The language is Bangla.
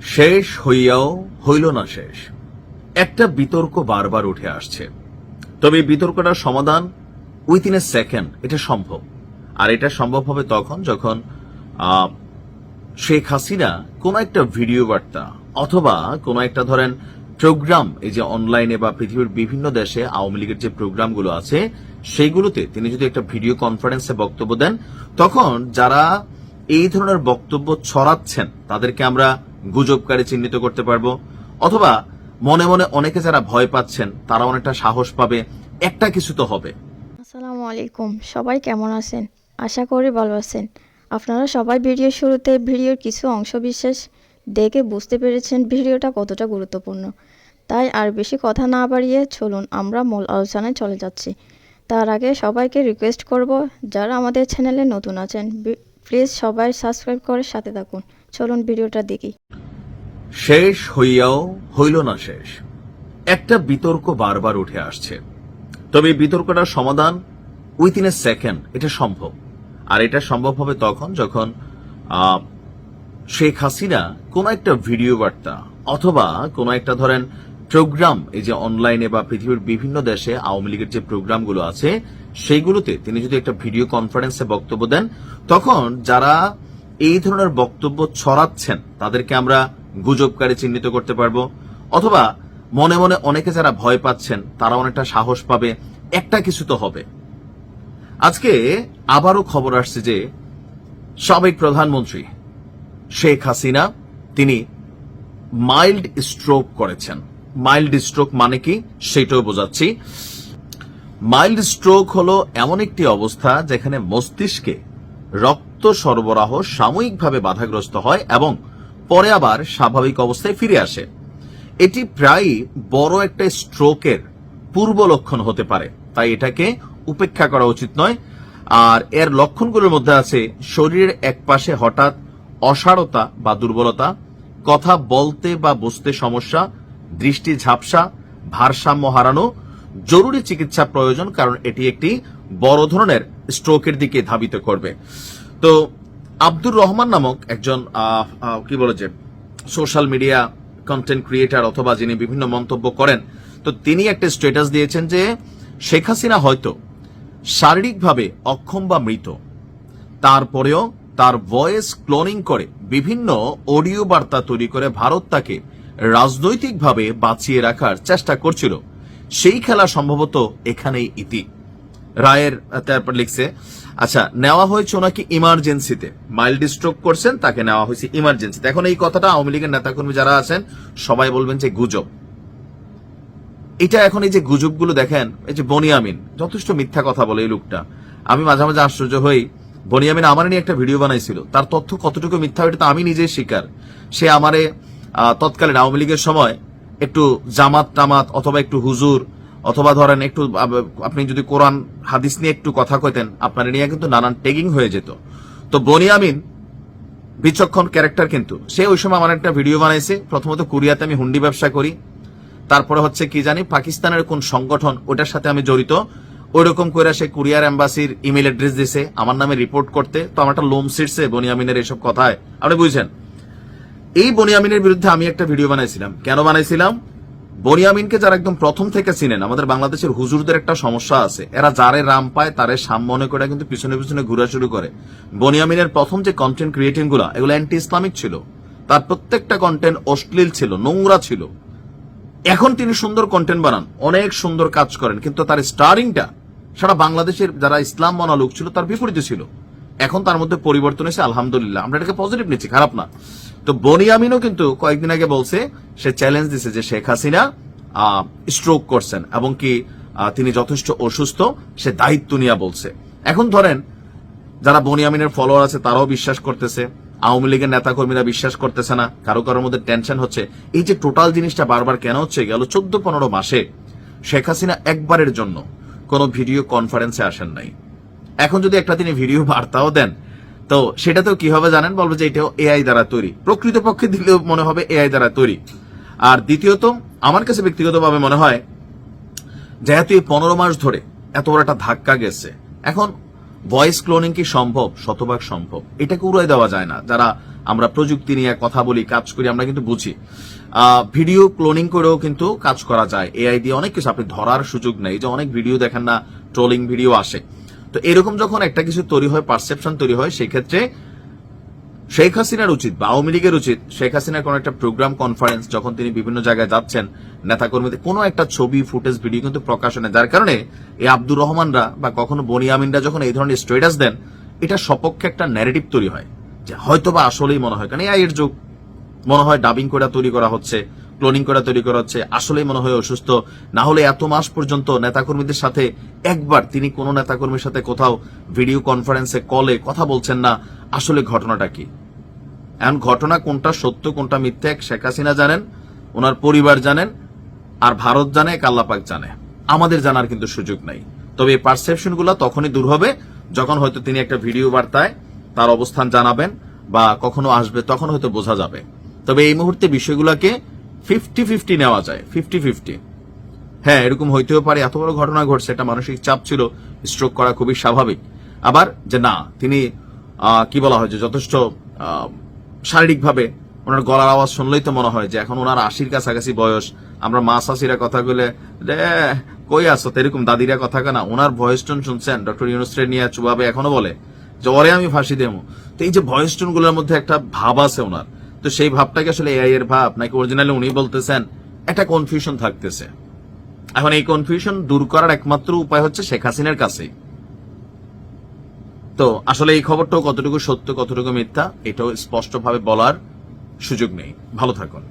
শেষ হইয়াও হইল না শেষ। একটা বিতর্ক বারবার উঠে আসছে, তবে এই বিতর্কটার সমাধান উইথিন এ সেকেন্ড এটা সম্ভব। আর এটা সম্ভব হবে তখন যখন শেখ হাসিনা কোন একটা ভিডিও বার্তা অথবা কোন একটা ধরেন প্রোগ্রাম, এই যে অনলাইনে বা পৃথিবীর বিভিন্ন দেশে আওয়ামী লীগের যে প্রোগ্রামগুলো আছে সেইগুলোতে তিনি যদি একটা ভিডিও কনফারেন্সে বক্তব্য দেন, তখন যারা এই ধরনের বক্তব্য ছড়াচ্ছেন তাদেরকে আমরা গুজবকারী চিহ্নিত করতে পারবো, অথবা মনে মনে অনেকে যারা ভয় পাচ্ছেন তারা অনেকটা সাহস পাবে, একটা কিছু তো হবে। আসসালামু আলাইকুম, সবাই কেমন আছেন? আশা করি ভালো আছেন। আপনারা সবাই ভিডিওর শুরুতে ভিডিওর কিছু অংশ বিশেষ দেখে বুঝতে পেরেছেন ভিডিওটা কতটা গুরুত্বপূর্ণ। তাই আর বেশি কথা না বাড়িয়ে চলুন আমরা মূল আলোচনায় চলে যাচ্ছি। তার আগে সবাইকে রিকোয়েস্ট করব, যারা আমাদের চ্যানেলে নতুন আছেন প্লিজ সবাই সাবস্ক্রাইব করে সাথে থাকুন। চলুন ভিডিওটা দেখি। শেষ হইয়াও হইল না শেষ। একটা বিতর্ক বারবার উঠে আসছে, তবে এই বিতর্কটার সমাধান উইথিন এ সেকেন্ড এটা সম্ভব। আর এটা সম্ভব হবে তখন যখন শেখ হাসিনা কোন একটা ভিডিও বার্তা অথবা কোন একটা ধরেন প্রোগ্রাম, এই যে অনলাইনে বা পৃথিবীর বিভিন্ন দেশে আওয়ামী লীগের যে প্রোগ্রামগুলো আছে সেইগুলোতে তিনি যদি একটা ভিডিও কনফারেন্সে বক্তব্য দেন, তখন যারা এই ধরনের বক্তব্য ছড়াচ্ছেন তাদেরকে আমরা গুজবকারী চিহ্নিত করতে পারবো, অথবা মনে মনে অনেকে যারা ভয় পাচ্ছেন তারা অনেকটা সাহস পাবে, একটা কিছু তো হবে। আজকে আবারও খবর আসছে যে সাবেক প্রধানমন্ত্রী শেখ হাসিনা তিনি মাইল্ড স্ট্রোক করেছেন। মাইল্ড স্ট্রোক মানে কি সেটাও বোঝাচ্ছি। মাইল্ড স্ট্রোক হলো এমন একটি অবস্থা যেখানে মস্তিষ্কে রক্ত সরবরাহ সাময়িকভাবে বাধাগ্রস্ত হয় এবং পরে আবার স্বাভাবিক অবস্থায় ফিরে আসে। এটি প্রায় বড় একটা স্ট্রোকের পূর্ব লক্ষণ হতে পারে, তাই এটাকে উপেক্ষা করা উচিত নয়। আর এর লক্ষণগুলোর মধ্যে আছে শরীরের এক পাশে হঠাৎ অসাড়তা বা দুর্বলতা, কথা বলতে বা বুঝতে সমস্যা, দৃষ্টি ঝাপসা, ভারসাম্য হারানো, জরুরি চিকিৎসা প্রয়োজন, কারণ এটি একটি বড় ধরনের স্ট্রোকের দিকে ধাবিত করবে। তো আব্দুর রহমান নামক একজন কি বলে যে সোশ্যাল মিডিয়া কন্টেন্ট ক্রিয়েটার অথবা যিনি বিভিন্ন মন্তব্য করেন, তো তিনি একটা স্ট্যাটাস দিয়েছেন যে শেখ হাসিনা হয়তো শারীরিকভাবে অক্ষম বা মৃত, তারপরেও তার ভয়েস ক্লোনিং করে বিভিন্ন অডিও বার্তা তৈরি করে ভারত তাকে রাজনৈতিকভাবে বাঁচিয়ে রাখার চেষ্টা করছিল। সেই খেলা সম্ভবত এখানেই ইতি। রায়ের তারপর লিখছে, আচ্ছা নেওয়া হয়েছে ওনাকে ইমার্জেন্সিতে, মাইল্ড স্ট্রোক করছেন তাকে নেওয়া হয়েছে ইমার্জেন্সিতে। এখন এই কথাটা আওয়ামী লীগের নেতাকর্মী যারা আছেন সবাই বলবেন যে গুজব। এটা এখন এই যে গুজবগুলো দেখেন, এই যে বনিয়ামিন যথেষ্ট মিথ্যা কথা বলে এই লোকটা। আমি মাঝে মাঝে আশ্চর্য হই, বনিয়ামিন আমার নিয়ে একটা ভিডিও বানাইছিল, তার তথ্য কতটুকু মিথ্যা এটা তো আমি নিজেই স্বীকার। সে আমারে তৎকালীন আওয়ামী লীগের সময় একটু জামাত টামাত অথবা একটু হুজুর অথবা ধরেন একটু আপনি যদি কোরআন হাদিস নিয়ে একটু কথা কইতেন, আপনার নিয়ে কিন্তু নানান ট্যাগিং হয়ে যেত। তো বনিয়ামিন বিচক্ষণ ক্যারেক্টার, কিন্তু সে ওই সময় আমার একটা ভিডিও বানাইছে। প্রথমত কোরিয়াতে আমি হুন্ডি ব্যবসা করি, তারপরে হচ্ছে কি জানি পাকিস্তানের কোন সংগঠন ওটার সাথে আমি জড়িত, ওইরকম করে সে কুরিয়ার এম্বাসির ইমেল অ্যাড্রেস দিছে আমার নামে রিপোর্ট করতে। তো আমার একটা লোম সিটছে বনিয়ামিনের এসব কথায়, আপনি বুঝছেন। এই বনিয়ামিনের বিরুদ্ধে আমি একটা ভিডিও বানাইছিলাম। কেন বানাইছিলাম? বনিয়ামিনকে যারা একদম প্রথম থেকে চিনেন, আমাদের বাংলাদেশের হুজুরদের একটা সমস্যা আছে, এরা যারে রাম পায় তারে সাম মনে করে কিন্তু পিছনে পিছনে ঘুরা শুরু করে। বনিয়ামিনের প্রথম যে কন্টেন্ট ক্রিয়েটিং গুলা এগুলো অ্যান্টি ইসলামিক ছিল, তার প্রত্যেকটা কন্টেন্ট অশ্লীল ছিল, নোংরা ছিল। এখন তিনি সুন্দর কন্টেন্ট বানান, অনেক সুন্দর কাজ করেন, কিন্তু তার স্টারিংটা সারা বাংলাদেশের যারা ইসলাম মানা লোক ছিল তার বিপরীতে ছিল। এখন তার মধ্যে পরিবর্তন এসে আলহামদুলিল্লাহ, আমরা এটাকে পজিটিভ নিচ্ছি, খারাপ না। তো বনিয়ামিনও কিন্তু কয়েকদিন আগে বলছে, সে চ্যালেঞ্জ দিছে যে শেখ হাসিনা স্ট্রোক করছেন এবং কি তিনি যথেষ্ট অসুস্থ, সে দায়িত্ব নিয়ে বলছে। এখন ধরেন যারা বনিয়ামিনের ফলোয়ার আছে তারাও বিশ্বাস করতেছে, আওয়ামী লীগের নেতাকর্মীরা বিশ্বাস করতেছে না, কারো কারোর মধ্যে টেনশন হচ্ছে। এই যে টোটাল জিনিসটা বারবার কেন হচ্ছে, গেল 14-15 মাসে শেখ হাসিনা একবারের জন্য কোন ভিডিও কনফারেন্সে আসেন নাই। এখন যদি একটা তিনি ভিডিও বার্তাও দেন, তো সেটাতেও কি হবে জানেন, বলবো যে এটাও এআই দ্বারা তৈরি। প্রকৃতপক্ষে দিলেও মনে হবে এআই দ্বারা তৈরি। আর দ্বিতীয়ত আমার কাছে ব্যক্তিগতভাবে মনে হয়, যেহেতু এই 15 মাস ধরে এত বড় একটা ধাক্কা গেছে, এখন ভয়েস ক্লোনিং কি সম্ভব? শতভাগ সম্ভব, এটাকে উড়াই দেওয়া যায় না। যারা আমরা প্রযুক্তি নিয়ে কথা বলি, কাজ করি, আমরা কিন্তু বুঝি। ভিডিও ক্লোনিং করেও কিন্তু কাজ করা যায়, এআই দিয়ে অনেক কিছু, আপনি ধরার সুযোগ নেই। যে অনেক ভিডিও দেখেন না, ট্রোলিং ভিডিও আসে। তো এরকম যখন একটা কিছু তৈরি হয়, পারসেপশন তৈরি হয়, সেই ক্ষেত্রে শেখ হাসিনার উচিত বা আওয়ামী লীগের উচিত, শেখ হাসিনার কোন একটা প্রোগ্রাম কনফারেন্স যখন তিনি বিভিন্ন জায়গায় যাচ্ছেন, নেতাকর্মীদের কোনো একটা ছবি, ফুটেজ, ভিডিও কিন্তু প্রকাশনে, যার কারণে এই আব্দুর রহমানরা বা কখনো বনিয়ামিনরা যখন এই ধরনের স্ট্যাটাস দেন, এটা সপক্ষে একটা ন্যারেটিভ তৈরি হয় যে হয়তো বা আসলেই মনে হয়, কারণ এআই এর যুগ, মনে হয় ডাবিং করে তৈরি করা হচ্ছে, ক্লোনিং করে তৈরি করা হচ্ছে, আসলেই মনে হয় অসুস্থ। না হলে এত মাস পর্যন্ত নেতাকর্মীদের সাথে একবার তিনি কোন নেতাকর্মীর সাথে কোথাও ভিডিও কনফারেন্সে, কলে কথা বলছেন না, আসলে ঘটনাটা কি? এখন ঘটনা কোনটা সত্য কোনটা মিথ্যা শেখ হাসিনা জানেন, ওনার পরিবার জানেন, আর ভারত জানে, আল্লাহ পাক জানে, আমাদের জানার কিন্তু সুযোগ নাই। তবে এই পারসেপশন গুলো তখনই দূর হবে যখন হয়তো তিনি একটা ভিডিও বার্তায় তার অবস্থান জানাবেন বা কখনো আসবে, তখন হয়তো বোঝা যাবে। তবে এই মুহূর্তে বিষয়গুলোকে 50-50 নেওয়া যায়, 50-50। হ্যাঁ, এরকম হইতেও পারে, এত বড় ঘটনা ঘটছে, একটা মানসিক চাপ ছিল, স্ট্রোক করা খুবই স্বাভাবিক। আবার যে না, তিনি কি বলা হয় যে যথেষ্ট শারীরিকভাবে ওনার গলার আওয়াজ শুনলেই তো মনে হয় যে এখন ওনার 80-র কাছাকাছি বয়স। আমরা মা শাশিরা কথা বলে কই আসো, এরকম দাদিরা কথা কেনা, ওনার ভয়েস টোন শুনছেন, ডক্টর ইউনুসরে নিয়ে চুবাবে এখনো বলে যে ওরে আমি ফাঁসি দেবো। তো এই যে ভয়েস টোন গুলোর মধ্যে একটা ভাব আছে ওনার, তো সেই ভাবটাকে আসলে এআই এর ভাব নাকি অরিজিনালি উনি বলতেছেন, একটা কনফিউশন থাকতেছে। এখন এই কনফিউশন দূর করার একমাত্র উপায় হচ্ছে শেখ হাসিনার কাছেই। তো আসলে এই খবরটাও কতটুকু সত্য কতটুকু মিথ্যা এটাও স্পষ্টভাবে বলার সুযোগ নেই। ভালো থাকুন।